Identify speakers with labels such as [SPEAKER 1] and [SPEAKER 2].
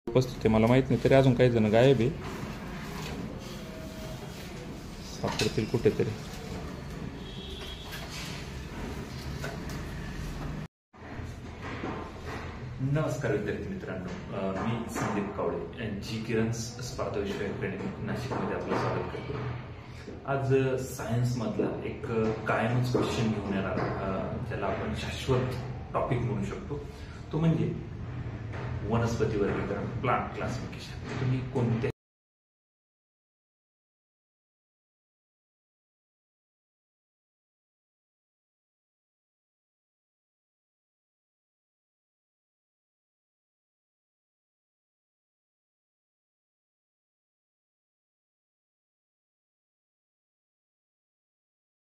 [SPEAKER 1] उपस्थित आहे मला माहित नाही, तरी अजून काही जण गायब आहे, सापडतील कुठेतरी.
[SPEAKER 2] नमस्कार विद्यार्थी मित्रांनो, मी संदीप कावळे जी किरन्स स्पर्धा विश्व अकॅडमी नाशिकमध्ये आपलं स्वागत करतो. आज सायन्स मधला एक कायमच क्वेश्चन घेऊन येणार, ज्याला आपण शाश्वत टॉपिक म्हणू शकतो, तो म्हणजे वनस्पती वर्गीकरण, प्लांट क्लासिफिकेशन. तुम्ही कोणत्या